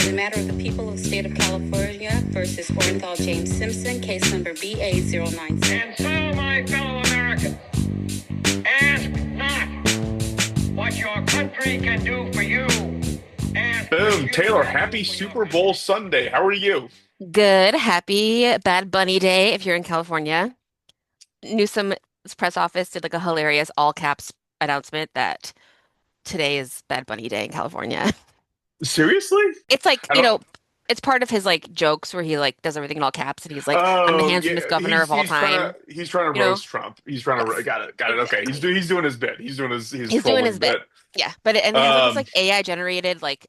In the matter of the people of the state of California versus Orenthal James Simpson, case number BA09. And so, my fellow Americans, ask not what your country can do for you. Ask what Boom, you Taylor, can happy do for your Super Bowl country. Sunday. How are you? Good, happy Bad Bunny Day if you're in California. Newsom's press office did like a hilarious all caps announcement that today is Bad Bunny Day in California. Seriously? It's like, I don't. it's part of his like jokes where he like does everything in all caps and he's like, I'm the Oh, yeah. handsomest governor He's of all he's trying time. to he's trying to You know? roast Trump. He's trying to Yes, got it. Okay, exactly. he's doing his bit. He's doing his He's doing his trolling bit. bit. Yeah, but and it has like this Um, like AI generated like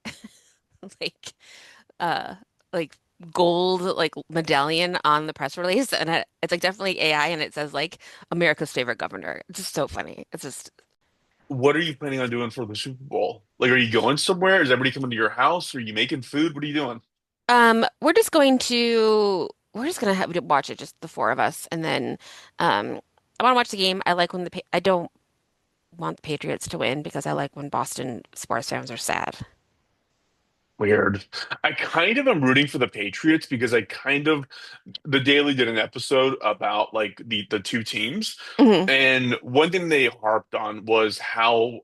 uh like gold like medallion on the press release and it's like definitely AI and it says like America's favorite governor. It's just so funny. It's just what are you planning on doing for the Super Bowl? Like, are you going somewhere? Is everybody coming to your house? Are you making food? What are you doing? we're just gonna have to watch it just the four of us and then I want to watch the game. I like when I don't want the Patriots to win because I like when Boston sports fans are sad. Weird. I kind of am rooting for the Patriots because the Daily did an episode about like the two teams, Hmm. and one thing they harped on was how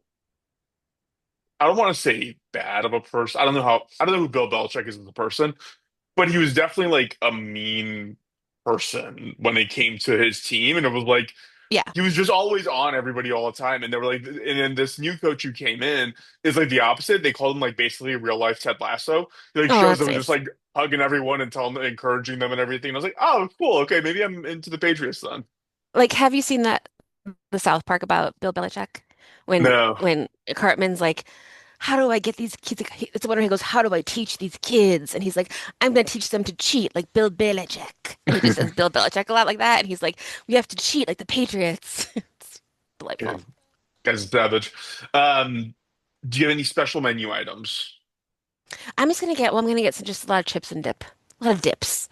I don't want to say bad of a person. I don't know who Bill Belichick is as a person, but he was definitely like a mean person when it came to his team, and it was like Yeah. he was just always on everybody all the time, and they were like, and then this new coach who came in is like the opposite. They called him like basically a real life Ted Lasso. He like Oh, shows that's them just nice. like hugging everyone and telling them, encouraging them and everything. I was like, oh, cool. Okay, maybe I'm into the Patriots then. Like, have you seen that the South Park about Bill Belichick when No. Cartman's like, how do I get these kids? It's one where he goes, how do I teach these kids? And he's like, I'm going to teach them to cheat like Bill Belichick. And he just says Bill Belichick a lot like that. And he's like, we have to cheat like the Patriots. It's delightful. Good. Guy's a savage. Um, do you have any special menu items? I'm going to get some, just a lot of chips and dip, a lot of dips,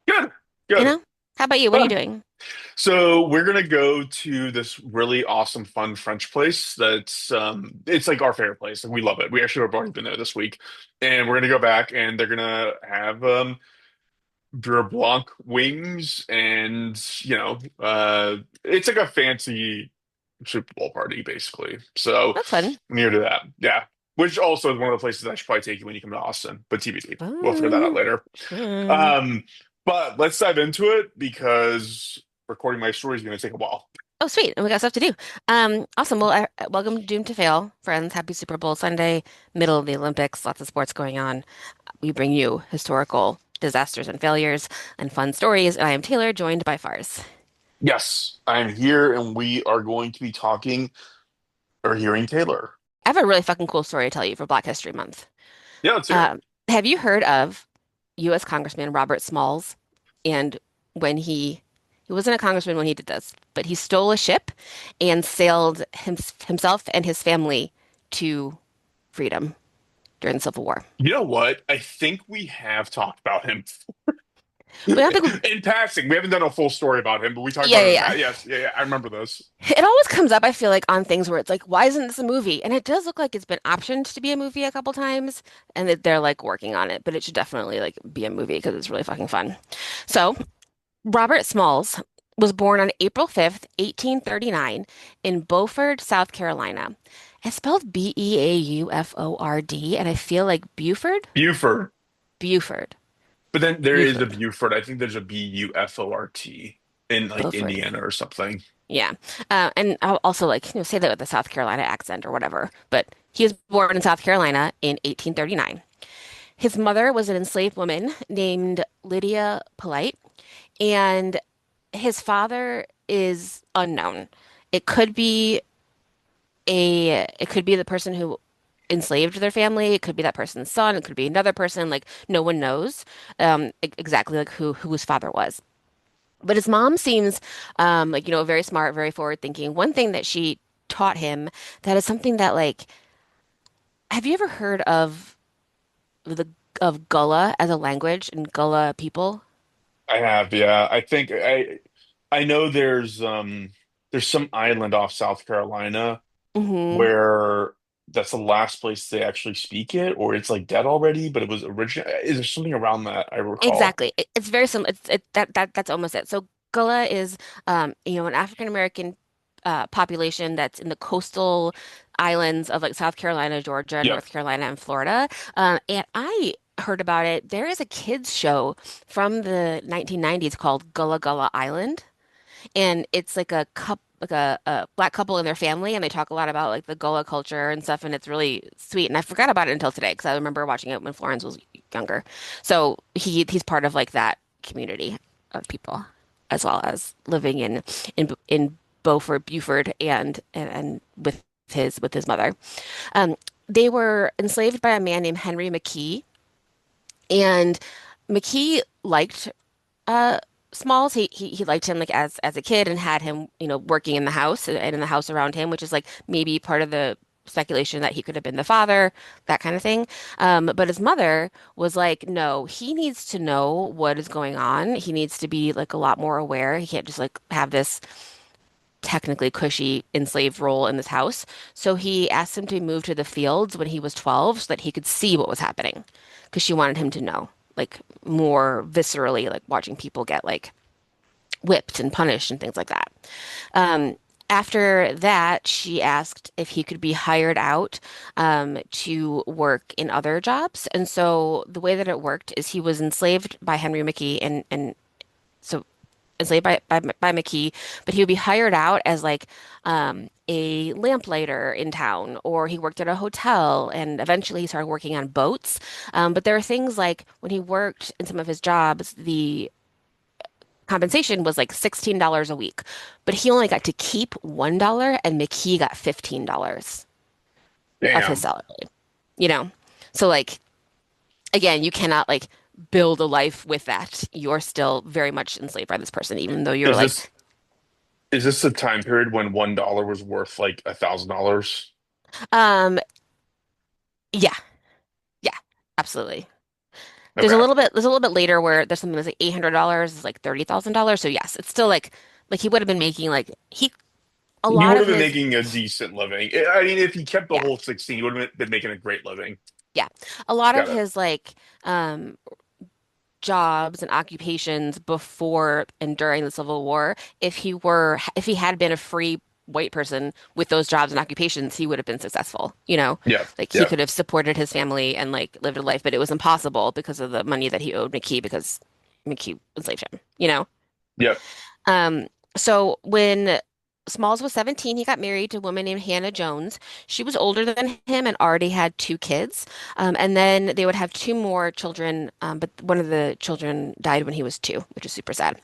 Good. you Good. know? How about you? What are you Fun. doing? So we're gonna go to this really awesome, fun French place. It's like our favorite place. Like, we love it. We actually have already been there this week, and we're gonna go back, and they're gonna have beurre blanc wings, and it's like a fancy Super Bowl party, basically. So That's fun. I'm here to that. Yeah. Which also is one of the places I should probably take you when you come to Austin, but TBD. We'll figure that out Fun. later. Fun. Um, but let's dive into it because recording my story is going to take a while. Oh, sweet. And we got stuff to do. Awesome. Well, welcome to Doomed to Fail, friends. Happy Super Bowl Sunday, middle of the Olympics, lots of sports going on. We bring you historical disasters and failures and fun stories. And I am Taylor, joined by Fars. Yes, I'm here and we are going to be talking or hearing Taylor. I have a really fucking cool story to tell you for Black History Month. Yeah, let's hear it. Have you heard of U.S. Congressman Robert Smalls? And when he wasn't a congressman when he did this, but he stole a ship and sailed himself and his family to freedom during the Civil War. You know what? I think we have talked about him We don't think in passing. We haven't done a full story about him, but we talked yeah, about yeah, him. yeah. Yes, yeah, yeah. I remember this. It always comes up, I feel like, on things where it's like, why isn't this a movie? And it does look like it's been optioned to be a movie a couple times, and that they're like working on it, but it should definitely like be a movie because it's really fucking fun. So, Robert Smalls was born on April 5th, 1839, in Beaufort, South Carolina. It's spelled Beauford, and I feel like Buford. Buford, But then there is a Buford, Buford. I think there's a Bufort in like Beaufort. Indiana or something. Yeah. And I'll also like, say that with a South Carolina accent or whatever. But he was born in South Carolina in 1839. His mother was an enslaved woman named Lydia Polite, and his father is unknown. It could be it could be the person who enslaved their family. It could be that person's son. It could be another person. Like no one knows exactly like who his father was. But his mom seems like very smart, very forward thinking. One thing that she taught him that is something that like have you ever heard the of Gullah as a language and Gullah people? I have, yeah. I know there's some island off South Carolina Hmm. where that's the last place they actually speak it, or it's like dead already, but it was original. Is there something around that I recall? Exactly. It's very similar. That's almost it. So Gullah is, an African American population that's in the coastal islands of like South Carolina, Georgia, Yep. North Carolina, and Florida. And I heard about it. There is a kids show from the 1990s called Gullah Gullah Island, and it's like a black couple and their family, and they talk a lot about like the Gullah culture and stuff, and it's really sweet. And I forgot about it until today because I remember watching it when Florence was younger. So he's part of like that community of people, as well as living in Beaufort, Buford, and with his mother. Um, they were enslaved by a man named Henry McKee, and McKee liked uh Smalls. He liked him like as a kid and had him, working in the house and in the house around him, which is like maybe part of the speculation that he could have been the father, that kind of thing. But his mother was like, no, he needs to know what is going on. He needs to be like a lot more aware. He can't just like have this technically cushy enslaved role in this house. So he asked him to move to the fields when he was 12 so that he could see what was happening because she wanted him to know, like more viscerally, like watching people get like whipped and punished and things like that. Um, After that, she asked if he could be hired out to work in other jobs. And so the way that it worked is he was enslaved by Henry McKee and so enslaved by McKee, but he would be hired out as like a lamplighter in town, or he worked at a hotel, and eventually he started working on boats. But there are things like when he worked in some of his jobs, the compensation was like $16 a week, but he only got to keep $1 and McKee got $15 of his Damn. salary, you know? So like again, you cannot like build a life with that. You're still very much enslaved by this person, even though you're Is like, this the time period when $1 was worth like $1,000? um, yeah, yeah, absolutely. Okay. There's a little bit later where there's something that's like $800 is like $30,000. So yes, it's still like he would have been making like a He lot would of have been his, making a decent living. I mean, if he kept the yeah, whole 16, he would have been making a great living. yeah, a lot of Got it. his like um jobs and occupations before and during the Civil War, if he had been a free white person with those jobs and occupations, he would have been successful, you know? Yeah. Like he Yeah. could have supported his family and like lived a life, but it was impossible because of the money that he owed McKee because McKee enslaved him, you know? Yeah. So when Smalls was 17, he got married to a woman named Hannah Jones. She was older than him and already had two kids. And then they would have two more children, but one of the children died when he was two, which is super sad.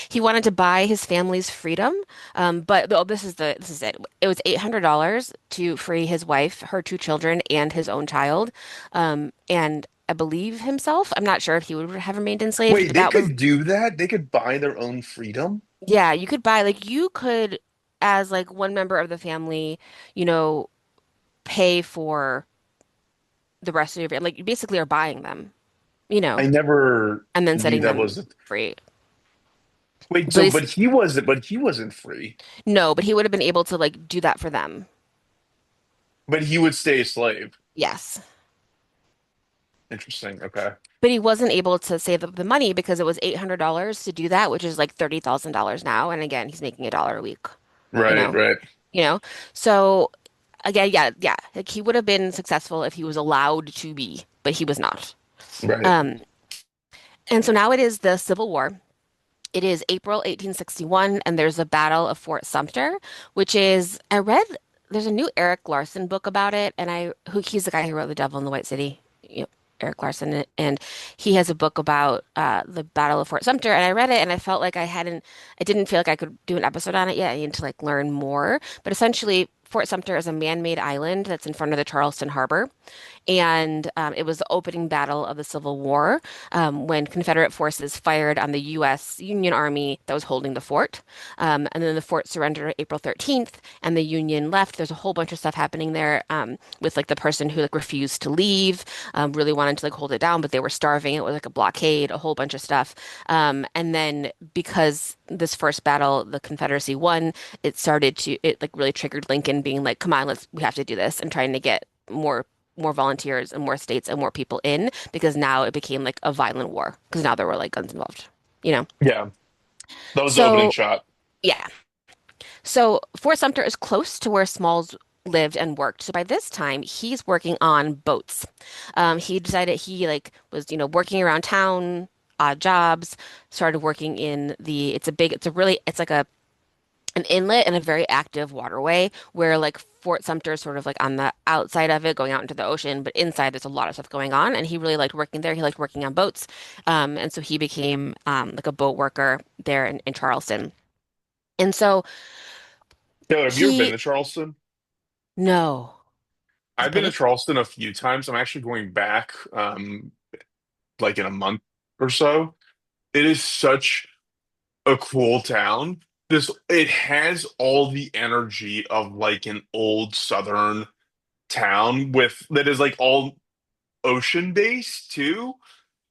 He wanted to buy his family's freedom, but oh, this is it. It was $800 to free his wife, her two children, and his own child. And I believe himself. I'm not sure if he would have remained enslaved, Wait, but they that was could do that? They could buy their own freedom? yeah, you could buy like you could as like one member of the family, you know, pay for the rest of your family. Like you basically are buying them, you I know, never and then knew setting that them was. free. Wait, But so he's but he wasn't free. no, but he would have been able to like do that for them. But he would stay a slave. Yes. Interesting. Okay. But he wasn't able to save up the money because it was $800 to do that, which is like $30,000 now. And again, he's making $1 a week, you Right, know, right, you know. So again, yeah, yeah, like he would have been successful if he was allowed to be, but he was not. right. Um, And so now it is the Civil War. It is April 1861, and there's a battle of Fort Sumter, which is, I read, there's a new Eric Larson book about it, and he's the guy who wrote The Devil in the White City, Eric Larson, and he has a book about the Battle of Fort Sumter, and I read it, and I felt like I didn't feel like I could do an episode on it yet. I need to like learn more, but essentially, Fort Sumter is a man-made island that's in front of the Charleston Harbor. And it was the opening battle of the Civil War when Confederate forces fired on the U.S. Union Army that was holding the fort. And then the fort surrendered April 13th, and the Union left. There's a whole bunch of stuff happening there with like the person who like refused to leave, really wanted to like hold it down, but they were starving. It was like a blockade, a whole bunch of stuff. And then because this first battle, the Confederacy won, it like really triggered Lincoln being like, come on, we have to do this, and trying to get more volunteers and more states and more people in because now it became like a violent war because now there were like guns involved, you know. Yeah, that was the opening So shot. yeah. So Fort Sumter is close to where Smalls lived and worked. So by this time, he's working on boats. He decided he like was, working around town, odd jobs, started working in it's like an inlet and a very active waterway where like Fort Sumter is sort of like on the outside of it, going out into the ocean, but inside there's a lot of stuff going on. And he really liked working there. He liked working on boats. And so he became like a boat worker there in Charleston. And so Taylor, have you ever been he, to Charleston? no. Is it I've been to big? Charleston a few times. I'm actually going back like in a month or so. It is such a cool town. It has all the energy of like an old Southern town with that is like all ocean based too.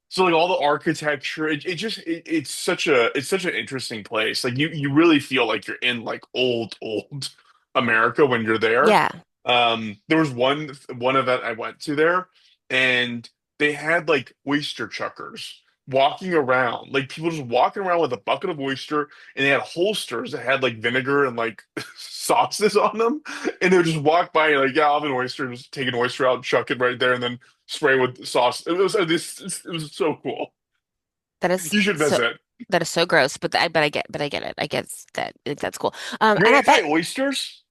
So like all the architecture, it's such an interesting place. Like you really feel like you're in like old America when you're there. Yeah. There was one event I went to there, and they had like oyster chuckers walking around, like people just walking around with a bucket of oyster, and they had holsters that had like vinegar and like sauces on them, and they would just walk by and like, yeah, I'll have an oyster, just take an oyster out, chuck it right there, and then spray with sauce. It was so cool. That is You should so visit. that is so gross, but I get it. I guess that that's cool. You're And I anti bet, oysters?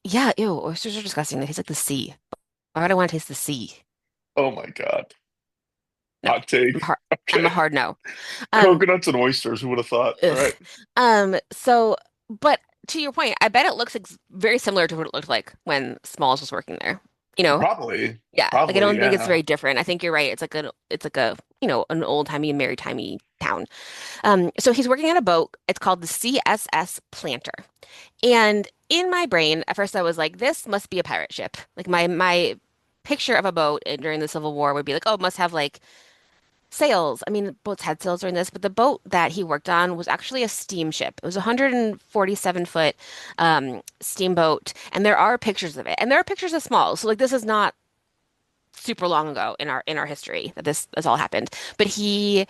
yeah, ew, oysters are disgusting. They taste like the sea. Why would I want to taste the sea? Oh my God. No, Hot take. I'm a Okay. hard no. Um, Coconuts and oysters. Who would have thought? All right. ugh. So, but to your point, I bet it looks ex very similar to what it looked like when Smalls was working there. You know, Probably. yeah. Like I Probably, don't think it's yeah. very different. I think you're right. It's like a, an old-timey, maritime-y town. So he's working on a boat. It's called the CSS Planter. And in my brain, at first I was like, this must be a pirate ship. Like my picture of a boat during the Civil War would be like, oh, it must have like sails. I mean, boats had sails during this, but the boat that he worked on was actually a steamship. It was a 147-foot steamboat, and there are pictures of it, and there are pictures of Smalls. So like this is not super long ago in our history that this all happened. But he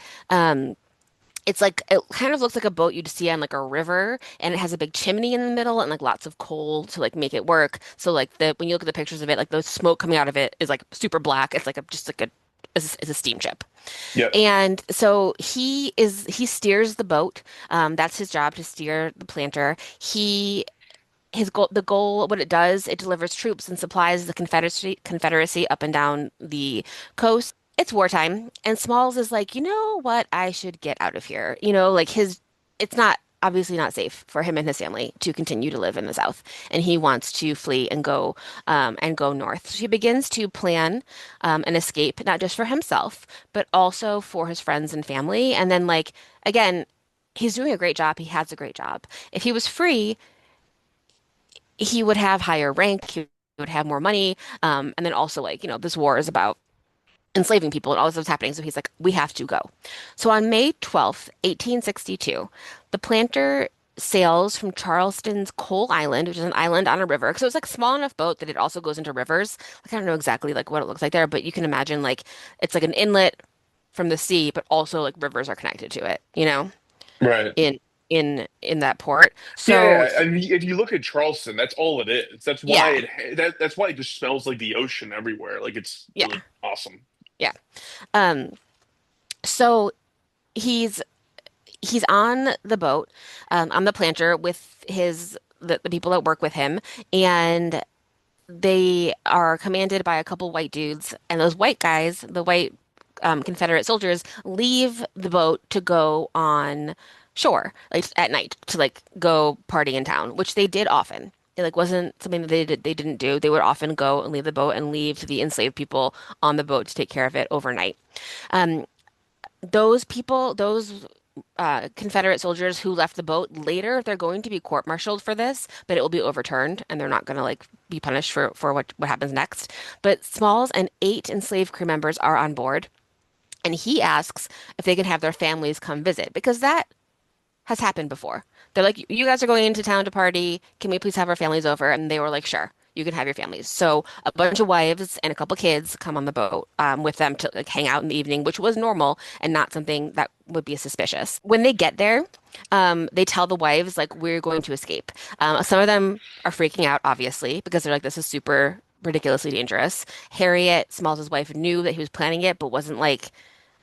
it's like it kind of looks like a boat you'd see on like a river, and it has a big chimney in the middle and like lots of coal to like make it work. So like the when you look at the pictures of it, like the smoke coming out of it is like super black. It's like a just like a it's a steamship. Yep. And so he steers the boat. That's his job to steer the planter. The goal, what it does, it delivers troops and supplies the Confederacy up and down the coast. It's wartime, and Smalls is like, you know what, I should get out of here. Like it's not obviously not safe for him and his family to continue to live in the South, and he wants to flee and go north. So he begins to plan an escape, not just for himself, but also for his friends and family. And then like again, he's doing a great job. He has a great job. If he was free, he would have higher rank. He would have more money. And then also like, this war is about enslaving people and all this was happening. So he's like, we have to go. So on May 12th, 1862, the planter sails from Charleston's Coal Island, which is an island on a river. So it's like a small enough boat that it also goes into rivers. Like I don't know exactly like what it looks like there, but you can imagine like it's like an inlet from the sea, but also like rivers are connected to it, Right. in in that port. Yeah, So yeah. I mean, if you look at Charleston, that's all it is. yeah, That's why it just smells like the ocean everywhere. Like it's yeah, really awesome. yeah. Um, so he's he's on the boat, on the planter with the people that work with him, and they are commanded by a couple white dudes, and those white guys, the white Confederate soldiers, leave the boat to go on shore, like at night, to like go party in town, which they did often. It like wasn't something that they didn't do. They would often go and leave the boat and leave the enslaved people on the boat to take care of it overnight. Um, those Confederate soldiers who left the boat later, they're going to be court-martialed for this, but it will be overturned and they're not going to like be punished for what happens next. But Smalls and 8 enslaved crew members are on board, and he asks if they can have their families come visit because that has happened before. They're like, "You guys are going into town to party. Can we please have our families over?" And they were like, "Sure." you can have your families. So a bunch of wives and a couple kids come on the boat with them to like hang out in the evening, which was normal and not something that would be suspicious. When they get there, they tell the wives like we're going to escape. Some of them are freaking out, obviously, because they're like, this is super ridiculously dangerous. Harriet, Smalls' wife, knew that he was planning it, but wasn't like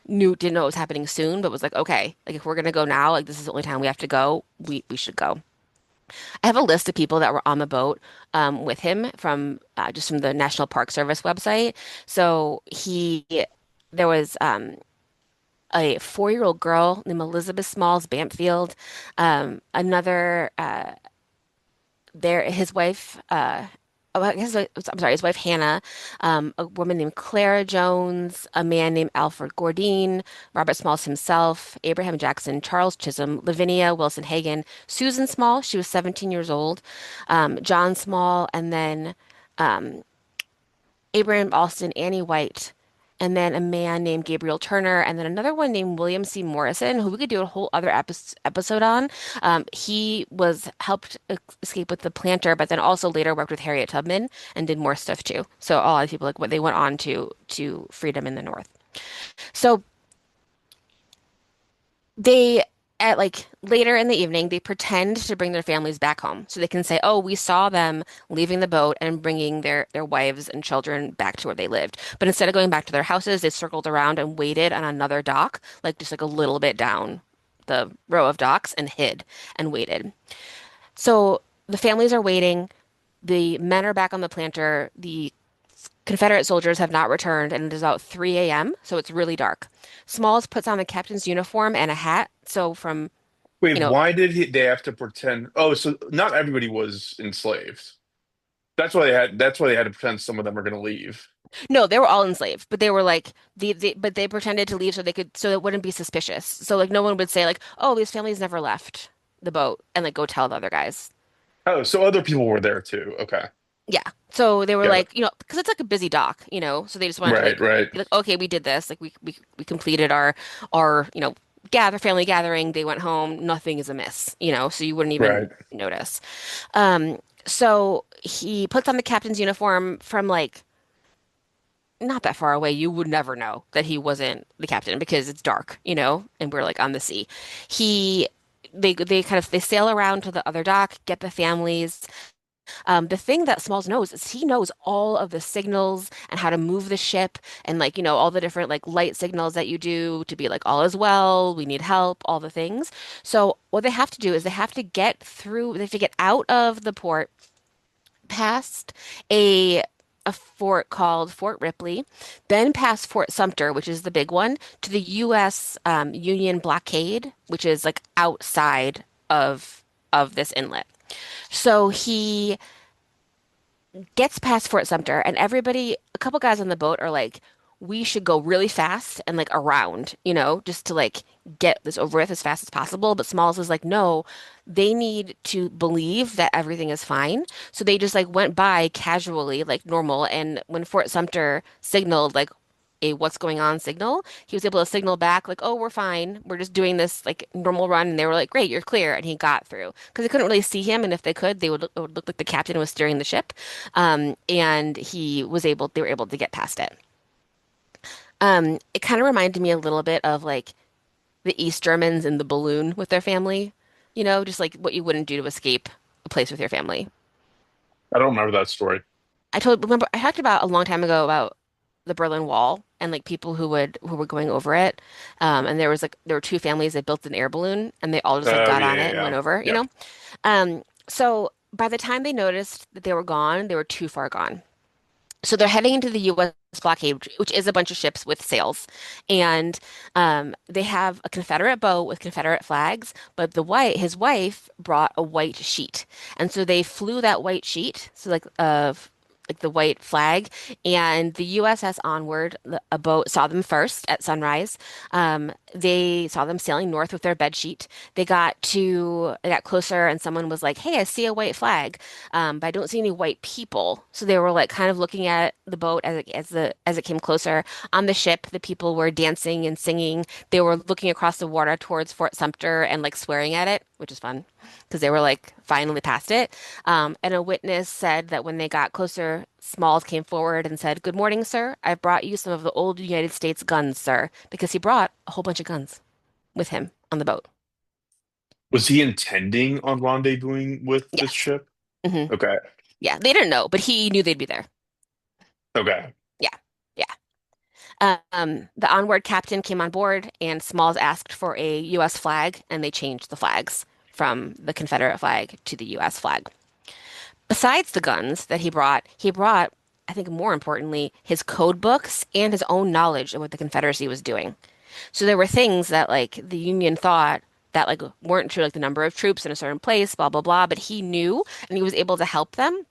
didn't know it was happening soon, but was like, okay, like if we're gonna go now, like this is the only time we have to go, we should go. I have a list of people that were on the boat with him from just from the National Park Service website. So there was a 4-year-old girl named Elizabeth Smalls Bamfield, another his wife. Oh, I'm sorry, his wife Hannah, a woman named Clara Jones, a man named Alfred Gordine, Robert Smalls himself, Abraham Jackson, Charles Chisholm, Lavinia Wilson Hagan, Susan Small, she was 17 years old, John Small, and then um, Abraham Alston, Annie White, and then a man named Gabriel Turner, and then another one named William C. Morrison, who we could do a whole other episode on. He was helped escape with the planter, but then also later worked with Harriet Tubman and did more stuff too. So a lot of people like what they went on to freedom in the North. So they at like later in the evening they pretend to bring their families back home so they can say, oh, we saw them leaving the boat and bringing their wives and children back to where they lived, but instead of going back to their houses they circled around and waited on another dock, like just like a little bit down the row of docks, and hid and waited. So the families are waiting, the men are back on the planter, the Confederate soldiers have not returned, and it is about 3 a.m., so it's really dark. Smalls puts on the captain's uniform and a hat. So from, you Wait, know, why did they have to pretend? Oh, so not everybody was enslaved. That's why they had to pretend some of them are going to leave. no, they were all enslaved, but they were like but they pretended to leave so they could so it wouldn't be suspicious. So like no one would say like, oh, these families never left the boat and like go tell the other guys. Oh, so other people were there too. Okay. Yeah. So they were Got it. like, because it's like a busy dock, so they just wanted to Right, right, be like, okay, we did this. Like we completed our family gathering. They went home. Nothing is amiss, so you wouldn't even right. notice. So he puts on the captain's uniform from like not that far away. You would never know that he wasn't the captain because it's dark, and we're like on the sea. He they kind of they sail around to the other dock, get the families. The thing that Smalls knows is he knows all of the signals and how to move the ship and like, all the different like light signals that you do to be like all is well, we need help, all the things. So what they have to do is they have to get out of the port past a a fort called Fort Ripley, then past Fort Sumter, which is the big one, to the U.S. Union blockade, which is like outside of this inlet. So he gets past Fort Sumter, and a couple guys on the boat are like, we should go really fast and like around, just to like get this over with as fast as possible. But Smalls is like, no, they need to believe that everything is fine. So they just like went by casually, like normal. And when Fort Sumter signaled like a what's going on signal, he was able to signal back like, oh, we're fine. We're just doing this like normal run. And they were like, great, you're clear. And he got through because they couldn't really see him. And if they could, it would look like the captain was steering the ship. And they were able to get past it. It kind of reminded me a little bit of like the East Germans in the balloon with their family, just like what you wouldn't do to escape a place with your family. I don't remember that story. Remember I talked about a long time ago about the Berlin Wall and like people who were going over it. And there were two families that built an air balloon and they all just like Oh got yeah, on yeah, it and yeah. went over. Yep. So by the time they noticed that they were gone, they were too far gone. So they're heading into the U.S. blockade, which is a bunch of ships with sails, and they have a Confederate boat with Confederate flags. But his wife, brought a white sheet, and so they flew that white sheet, so like like the white flag, and the USS Onward, a boat, saw them first at sunrise. They saw them sailing north with their bed sheet. They got closer, and someone was like, "Hey, I see a white flag, but I don't see any white people." So they were like kind of looking at the boat as it came closer. On the ship, the people were dancing and singing. They were looking across the water towards Fort Sumter and like swearing at it, which is fun because they were like finally past it. And a witness said that when they got closer, Smalls came forward and said, "Good morning, sir. I've brought you some of the old United States guns, sir," because he brought a whole bunch of guns with him on the boat. Was he intending on rendezvousing with this Yes. ship? hmm Okay. Yeah, they didn't know, but he knew they'd be there. Okay. Yeah. Yeah. The onward captain came on board, and Smalls asked for a U.S. flag, and they changed the flags from the Confederate flag to the U.S. flag. Besides the guns that he brought, I think more importantly, his code books and his own knowledge of what the Confederacy was doing. So there were things that like the Union thought that like weren't true, like the number of troops in a certain place, blah blah blah, but he knew and he was able to help them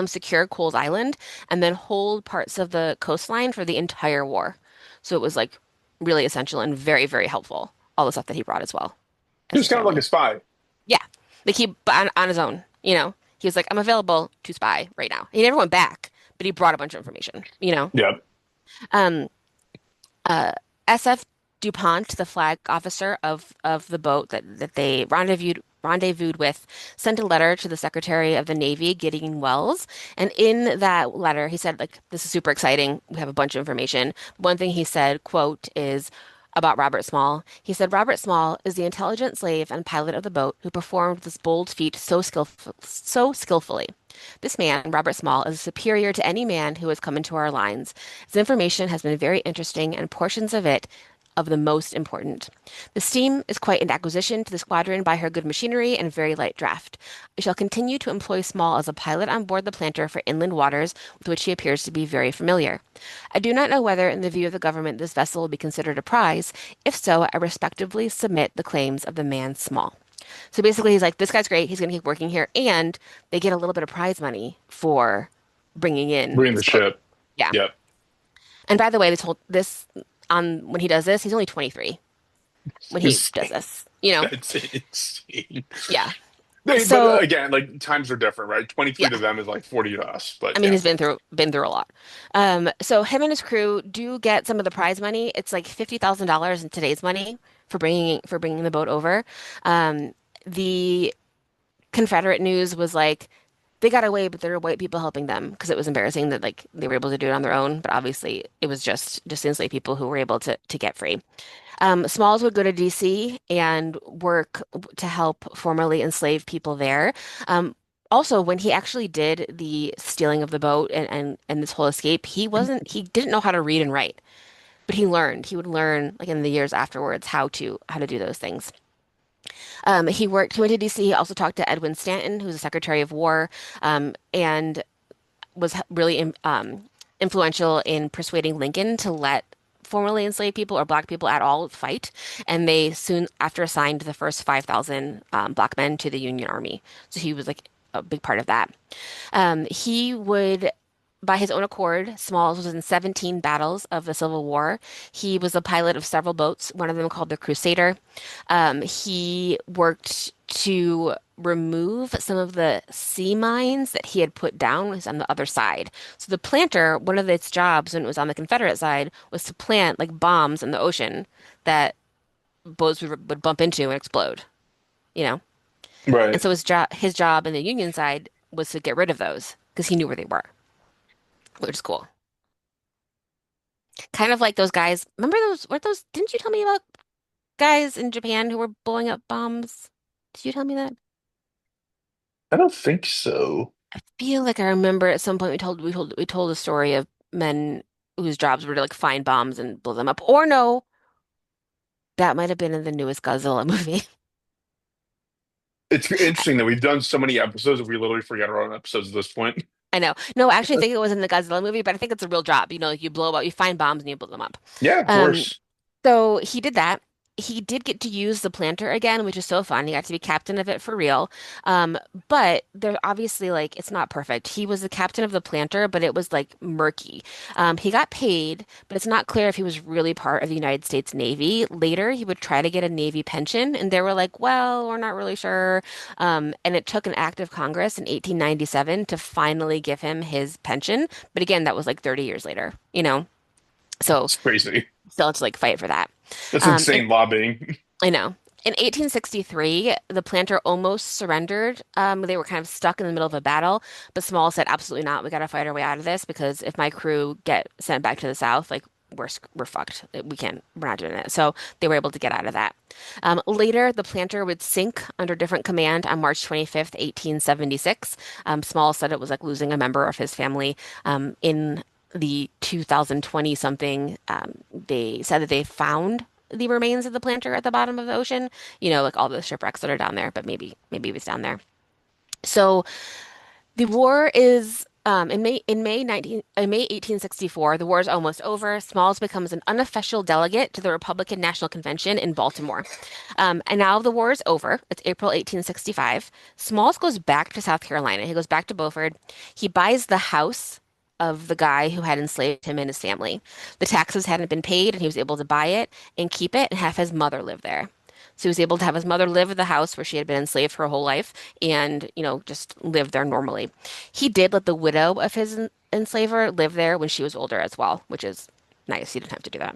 secure Coles Island and then hold parts of the coastline for the entire war. So it was like really essential and very, very helpful. All the stuff that he brought as well He as was his kind of like a family. spy. Yeah. Like on his own, you know. He was like, I'm available to spy right now. He never went back, but he brought a bunch of information, you know. Yep. Um, uh, SF DuPont, the flag officer of the boat that they rendezvoused with, sent a letter to the Secretary of the Navy, Gideon Wells, and in that letter he said, like, this is super exciting. We have a bunch of information. One thing he said, quote, is about Robert Small. He said, Robert Small is the intelligent slave and pilot of the boat who performed this bold feat so skillfully. This man, Robert Small, is superior to any man who has come into our lines. His information has been very interesting, and portions of it of the most important. The steam is quite an acquisition to the squadron by her good machinery and very light draft. We shall continue to employ Small as a pilot on board the Planter for inland waters with which he appears to be very familiar. I do not know whether, in the view of the government, this vessel will be considered a prize. If so, I respectively submit the claims of the man Small. So basically, he's like, this guy's great. He's going to keep working here. And they get a little bit of prize money for bringing in Bringing the this boat. ship. Yeah. Yep. And by the way, this on when he does this, he's only 23 when he does Insane. this, you know? That's insane. Yeah. But So, again, like times are different, right? 23 yeah. to them is like 40 to us. But I mean, yeah. he's been through a lot. So him and his crew do get some of the prize money. It's like $50,000 in today's money for bringing the boat over. The Confederate news was like they got away, but there were white people helping them because it was embarrassing that like they were able to do it on their own. But obviously, it was just enslaved people who were able to get free. Smalls would go to DC and work to help formerly enslaved people there. Also, when he actually did the stealing of the boat and this whole escape, he didn't know how to read and write, but he learned. He would learn like in the years afterwards how to do those things. He went to DC. He also talked to Edwin Stanton, who's the Secretary of War, and was really influential in persuading Lincoln to let formerly enslaved people or black people at all fight. And they soon after assigned the first 5,000 black men to the Union Army. So he was like a big part of that. He would by his own accord, Smalls was in 17 battles of the Civil War. He was a pilot of several boats, one of them called the Crusader. He worked to remove some of the sea mines that he had put down was on the other side. So the planter, one of its jobs when it was on the Confederate side, was to plant like bombs in the ocean that boats would bump into and explode, you know? And Right. so his job in the Union side was to get rid of those because he knew where they were, which is cool. Kind of like those guys. Remember those? What those? Didn't you tell me about guys in Japan who were blowing up bombs? Did you tell me that? I don't think so. I feel like I remember at some point we told a story of men whose jobs were to like find bombs and blow them up. Or no, that might have been in the newest Godzilla movie. It's interesting that we've done so many episodes that we literally forget our own episodes at this point. I know. No, I actually think it was in the Godzilla movie, but I think it's a real job. You know, like you blow up, you find bombs and you blow them up. Yeah, of Um, course. so he did that. he did get to use the planter again, which is so fun. He got to be captain of it for real. Um, but they're obviously like it's not perfect. He was the captain of the planter, but it was like murky. He got paid, but it's not clear if he was really part of the United States Navy. Later, he would try to get a Navy pension, and they were like, "Well, we're not really sure." And it took an act of Congress in 1897 to finally give him his pension. But again, that was like 30 years later, you know. So It's crazy. still had to like fight for that. That's And insane lobbying. I know. In 1863, the planter almost surrendered. They were kind of stuck in the middle of a battle, but Small said, "Absolutely not. We got to fight our way out of this because if my crew get sent back to the South, like we're fucked. We can't. We're not doing it." So they were able to get out of that. Later, the planter would sink under different command on March 25th, 1876. Small said it was like losing a member of his family. In the 2020 something, they said that they found the remains of the planter at the bottom of the ocean. You know, like all the shipwrecks that are down there, but maybe it was down there. So the war is in May 1864. The war is almost over. Smalls becomes an unofficial delegate to the Republican National Convention in Baltimore. And now the war is over. It's April 1865. Smalls goes back to South Carolina. He goes back to Beaufort. He buys the house of the guy who had enslaved him and his family. The taxes hadn't been paid, and he was able to buy it and keep it and have his mother live there. So he was able to have his mother live at the house where she had been enslaved her whole life and, just live there normally. He did let the widow of his enslaver live there when she was older as well, which is nice. He didn't have to do that.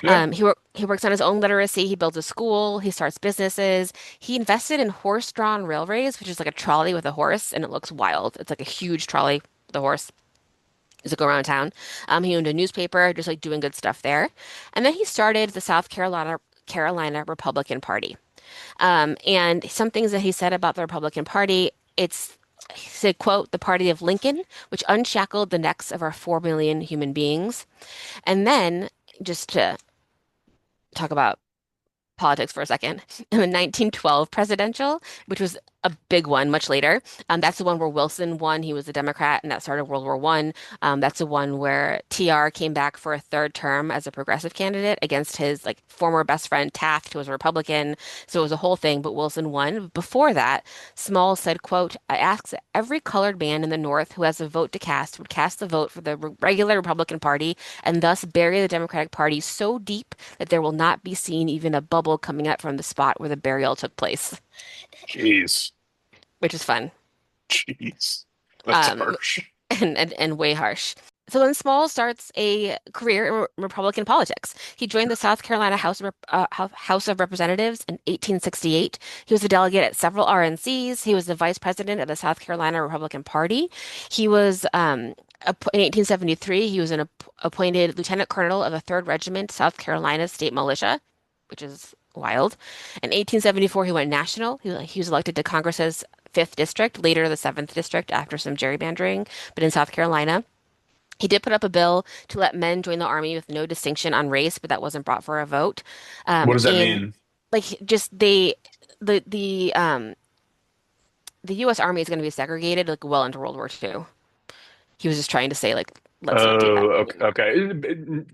Yeah. He works on his own literacy. He builds a school. He starts businesses. He invested in horse-drawn railways, which is like a trolley with a horse, and it looks wild. It's like a huge trolley with a horse as it go around town. He owned a newspaper, just like doing good stuff there. And then he started the South Carolina Republican Party. And some things that he said about the Republican Party, he said, quote, "the party of Lincoln, which unshackled the necks of our 4 million human beings." And then, just to talk about politics for a second. In the 1912 presidential, which was a big one much later. That's the one where Wilson won. He was a Democrat, and that started World War One. That's the one where TR came back for a third term as a progressive candidate against his like former best friend Taft, who was a Republican. So it was a whole thing, but Wilson won. Before that, Small said, quote, "I ask that every colored man in the North who has a vote to cast would cast the vote for the regular Republican Party and thus bury the Democratic Party so deep that there will not be seen even a bubble coming up from the spot where the burial took place," Jeez. which is fun, Jeez. That's um, harsh. and way harsh. So then Small starts a career in Republican politics. He joined the South Carolina House of Representatives in 1868. He was a delegate at several RNCs. He was the vice president of the South Carolina Republican Party. He was in 1873. He was appointed lieutenant colonel of the 3rd Regiment, South Carolina State Militia, which is wild. In 1874, he went national. He was elected to Congress's 5th district, later the 7th district after some gerrymandering, but in South Carolina. He did put up a bill to let men join the army with no distinction on race, but that wasn't brought for a vote. What does that In mean? like just they the U.S. Army is going to be segregated like well into World War II. He was just trying to say like let's not do that Oh, okay. anymore. Okay.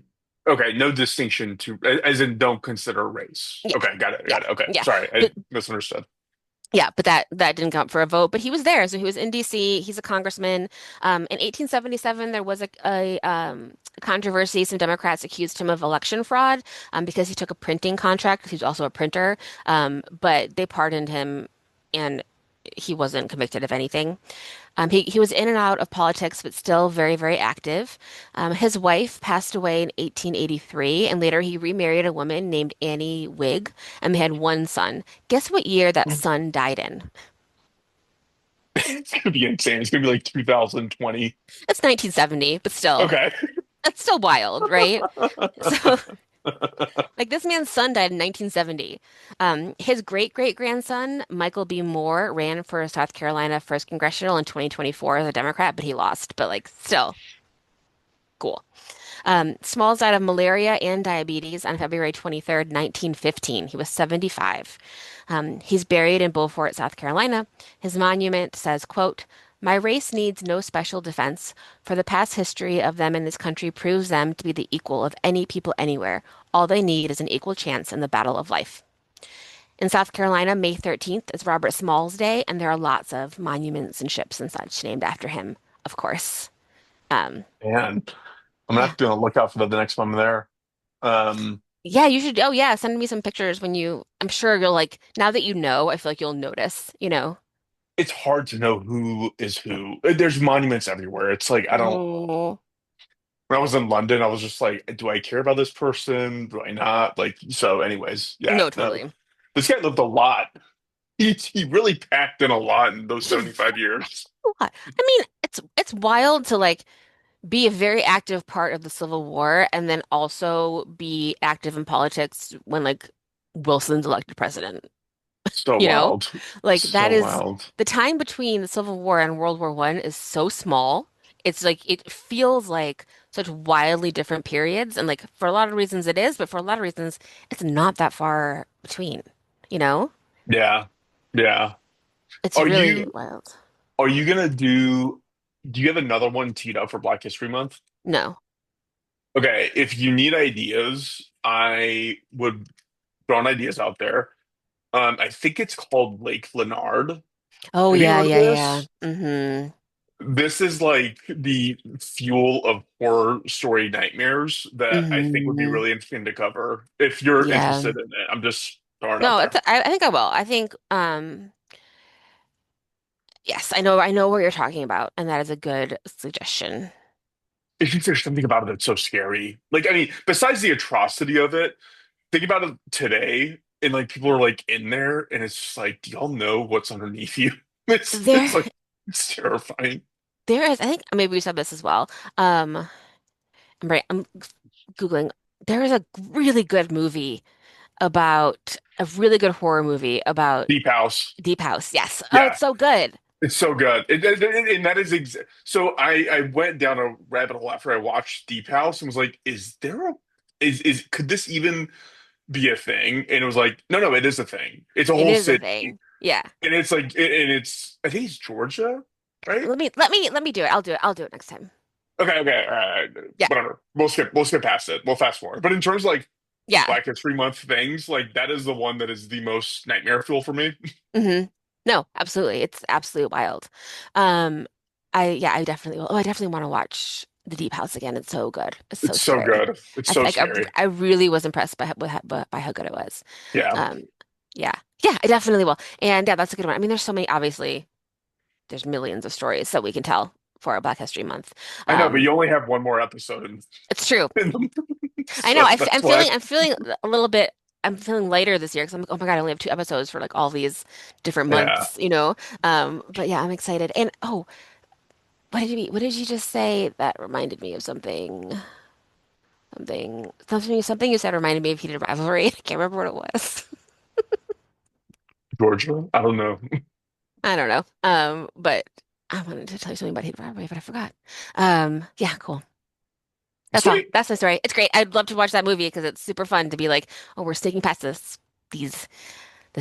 Okay, no distinction as in don't consider race. Yeah, Okay, got it, yeah, got it. Okay, yeah. sorry, I But misunderstood. yeah, but that didn't come up for a vote. But he was there, so he was in D.C. He's a congressman. In 1877, there was a controversy. Some Democrats accused him of election fraud because he took a printing contract. 'Cause he was also a printer, but they pardoned him, and he wasn't convicted of anything. He was in and out of politics, but still very, very active. His wife passed away in 1883, and later he remarried a woman named Annie Wigg, and they had one son. Guess what year that son died in? It's gonna be insane. It's gonna be like 2020. It's 1970, but still, Okay. that's still wild, right? So, like, this man's son died in 1970. His great-great-grandson, Michael B. Moore, ran for South Carolina 1st Congressional in 2024 as a Democrat, but he lost. But, like, still, cool. Smalls died of malaria and diabetes on February 23rd, 1915. He was 75. He's buried in Beaufort, South Carolina. His monument says, quote, "My race needs no special defense, for the past history of them in this country proves them to be the equal of any people anywhere. All they need is an equal chance in the battle of life. In South Carolina, May 13th is Robert Small's Day, and there are lots of monuments and ships and such named after him, of course. Um, And I'm gonna yeah. have to be on the lookout for that the next time I'm there. Um, Yeah, you should. Oh, yeah, send me some pictures when I'm sure you'll like, now that you know, I feel like you'll notice, you know? it's hard to know who is who. There's monuments everywhere. It's like I don't. Oh, When I was in London, I was just like, do I care about this person? Do I not? Like, so, anyways, yeah, no, no. totally. This guy lived a lot. He really packed in a lot in those 75 years. I mean, it's wild to like be a very active part of the Civil War and then also be active in politics when like Wilson's elected president. So You know? wild. Like that So is wild. the time between the Civil War and World War One is so small. It's like it feels like such wildly different periods, and like for a lot of reasons it is, but for a lot of reasons it's not that far between, you know? Yeah. Yeah. It's Are really you wild. are you gonna do you have another one teed up for Black History Month? No. Okay, if you need ideas, I would throw an ideas out there. I think it's called Lake Leonard. Oh Have you yeah, heard of yeah, yeah. this? This is like the fuel of horror story nightmares that I think would be Hmm. really interesting to cover if you're Yeah. interested in it. I'm just throwing it out No, there. I think I will. I think yes, I know what you're talking about, and that is a good suggestion. I think there's something about it that's so scary. Like, I mean, besides the atrocity of it, think about it today, and like people are like in there, and it's just like, do y'all know what's underneath you? It's There like it's terrifying. there is, I think maybe we said this as well. I'm Googling. There is a really good movie about a really good horror movie about Deep House. Deep House. Yes. Oh, Yeah, it's so good. it's so good. And that is so I went down a rabbit hole after I watched Deep House and was like, is there a is could this even be a thing? And it was like, no, no, it is a thing. It's a It whole is a city, thing. Yeah. and it's like, and it's I think it's Georgia, right? Let me do it. I'll do it next time. Okay, okay, all right, Yeah. whatever. We'll skip past it. We'll fast forward. But in terms of like Yeah. Black History Month things, like that is the one that is the most nightmare fuel for me. Hmm. No, absolutely. It's absolutely wild. Um, I definitely will. Oh, I definitely want to watch The Deep House again. It's so good. It's so It's so scary. good. It's so scary. I really was impressed by how good it was. Yeah, Um, yeah. Yeah, I definitely will. And yeah, that's a good one. I mean, there's so many, obviously, there's millions of stories that we can tell for Black History Month. I know, but Um, you only have one more episode it's true. in them, I so know. that's why. I'm feeling a little bit, I'm feeling lighter this year because I'm like, oh my God, I only have two episodes for like all these different Yeah. months, you know? But yeah, I'm excited. And oh, what did you just say that reminded me of something you said reminded me of Heated Rivalry. I can't remember what it was. Georgia? I don't know. I don't know. But I wanted to tell you something about Heated Rivalry, but I forgot. Yeah, cool. That's all. Sweet. That's my story. It's great. I'd love to watch that movie because it's super fun to be like, oh, we're sneaking past this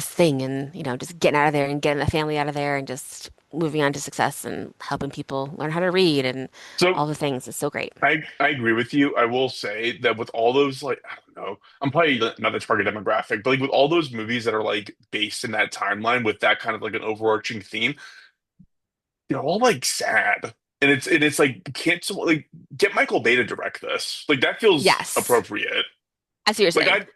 thing and, you know, just getting out of there and getting the family out of there and just moving on to success and helping people learn how to read and So all the things. It's so great. I agree with you. I will say that with all those like I don't know, I'm probably not the target demographic, but like with all those movies that are like based in that timeline with that kind of like an overarching theme, they're all like sad. And it's like can't someone like get Michael Bay to direct this? Like that feels Yes. appropriate. I see what you're Like saying.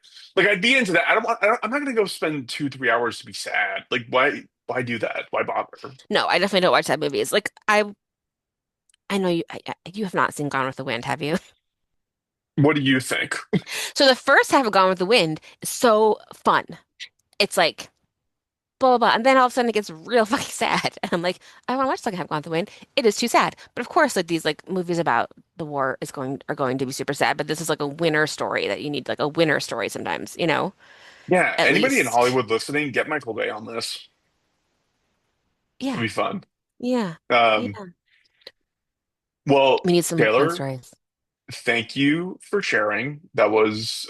I'd be into that. I'm not gonna go spend 2 3 hours to be sad. Like why do that? Why bother? No, I definitely don't watch that movie. It's like I know you have not seen Gone with the Wind, have you? What do you think? So the first half of Gone with the Wind is so fun. It's like blah blah blah, and then all of a sudden it gets real fucking sad, and I'm like, I want to watch the second half of Gone with the Wind. It is too sad, but of course, like these like movies about the war is going to be super sad. But this is like a winter story that you need like a winter story sometimes, you know, Yeah, at anybody in least. Hollywood listening, get Michael Bay on this. It'll Yeah, be fun. yeah, Um, yeah. well, We need some fun Taylor, stories. thank you for sharing. That was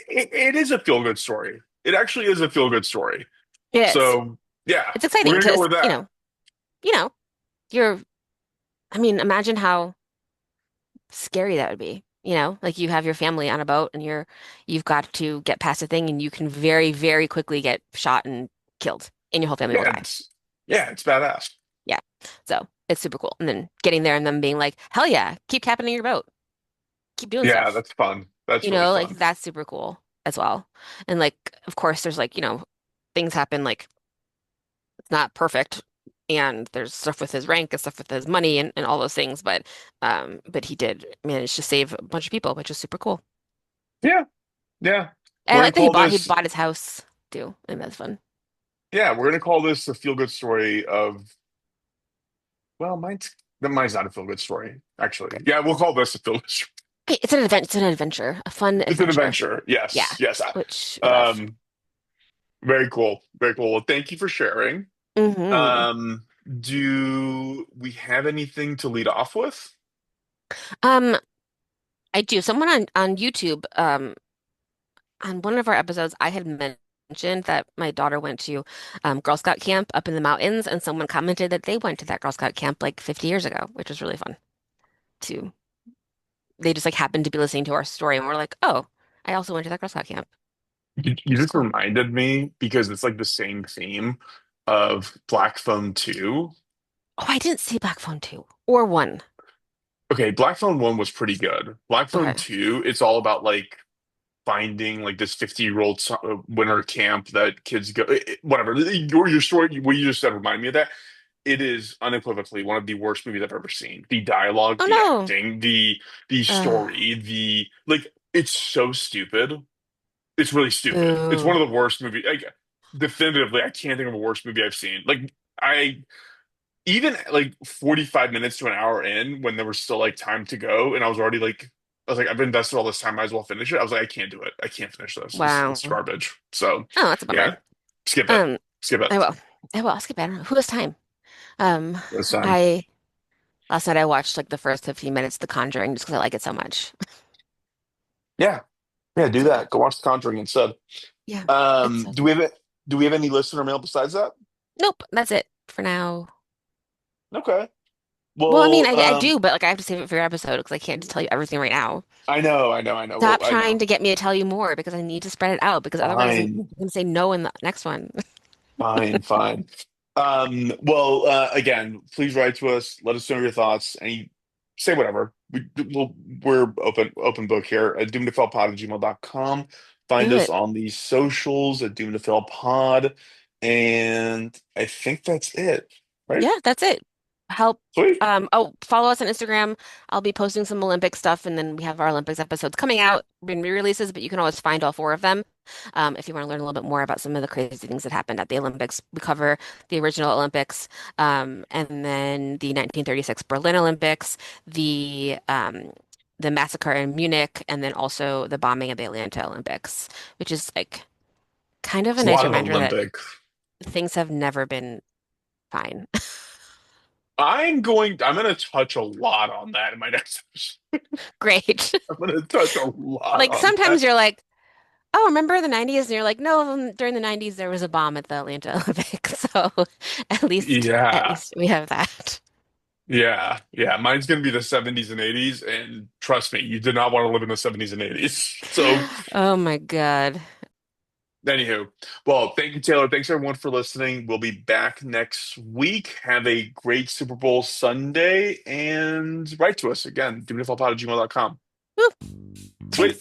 it is a feel good story. It actually is a feel good story. It is. So yeah, It's we're exciting gonna go to, with that. you know, you're. I mean, imagine how scary that would be. Like you have your family on a boat and you've got to get past a thing and you can very, very quickly get shot and killed and your whole family will Yeah, die. it's badass. Yeah. So it's super cool. And then getting there and them being like, hell yeah, keep captaining your boat. Keep doing Yeah, stuff. that's fun. That's really Like fun. that's super cool as well. And like, of course, there's like, things happen like it's not perfect. And there's stuff with his rank and stuff with his money and all those things, but he did manage to save a bunch of people, which is super cool. Yeah, yeah. And We're I gonna like that he call bought he this. bought his house too, and that's fun. Yeah, we're gonna call this the feel good story of. Well, mine's not a feel good story, actually. Yeah, we'll call this a feel good story. Okay, it's an event. It's an adventure, a fun It's an adventure. adventure. Yeah, Yes, yes. which we love. Um, very cool. Very cool. Well, thank you for sharing. Hmm. Um, do we have anything to lead off with? Um, I do. Someone on YouTube, on one of our episodes, I had mentioned that my daughter went to Girl Scout camp up in the mountains, and someone commented that they went to that Girl Scout camp like 50 years ago, which was really fun too. They just like happened to be listening to our story, and we're like, oh, I also went to that Girl Scout camp, You which is just cool. reminded me because it's like the same theme of Black Phone 2. Oh, I didn't see Black Phone 2 or 1. Okay, Black Phone 1 was pretty good. Black Phone Okay. 2, it's all about like finding like this 50-year-old winter camp that kids go, whatever. Your story, what you just said, remind me of that. It is unequivocally one of the worst movies I've ever seen. The dialogue, Oh the no. acting, the Uh, story, the like, it's so stupid. It's really stupid. It's one boo. of the worst movies. Like, definitively, I can't think of a worse movie I've seen. Like, I even like 45 minutes to an hour in, when there was still like time to go, and I was like, I've invested all this time, might as well finish it. I was like, I can't do it. I can't finish this. It's Wow. garbage. So, Oh, that's a bummer. yeah, skip it. Um, Skip I it. will. I will. I'll skip it. Who has time? Um, This time. I last night I watched like the first 15 minutes of The Conjuring just because I like it so much. Yeah, yeah, do So that. Go watch The Conjuring instead. yeah, it's Um, do we have do we have any listener mail besides that? nope. That's it for now. Okay. Well, I mean, Well, I do, but like I have to save it for your episode because I can't just tell you everything right now. I know. Well, Stop I trying know. to get me to tell you more because I need to spread it out because otherwise I'm Fine. going to say no in the next one. Fine. Well, again, please write to us. Let us know your thoughts. Any say whatever. We're open book here at doomtofellpod@gmail.com. Find Do us it. on the socials at doomtofellpod. And I think that's it. Right? Yeah, that's it. Help. Sweet. Follow us on Instagram. I'll be posting some Olympic stuff, and then we have our Olympics episodes coming out in re-releases, but you can always find all 4 of them. If you want to learn a little bit more about some of the crazy things that happened at the Olympics, we cover the original Olympics, and then the 1936 Berlin Olympics, the massacre in Munich, and then also the bombing of the Atlanta Olympics, which is like kind of a It's a nice lot of reminder that Olympic. things have never been fine. I'm gonna touch a lot on that in my next episode. Great. I'm gonna touch a lot Like on that. sometimes you're like, oh, remember the 90s? And you're like, no, during the 90s there was a bomb at the Atlanta Olympics. So at Yeah. least we have that. Yeah, yeah. Mine's gonna be the 70s and 80s, and trust me, you did not want to live in the 70s and 80s. So, Oh my God. anywho, well, thank you, Taylor. Thanks everyone for listening. We'll be back next week. Have a great Super Bowl Sunday, and write to us again, doomsdayfallpod@gmail.com. Woo, Sweet.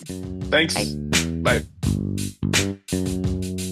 thanks. Thanks. Bye. Bye.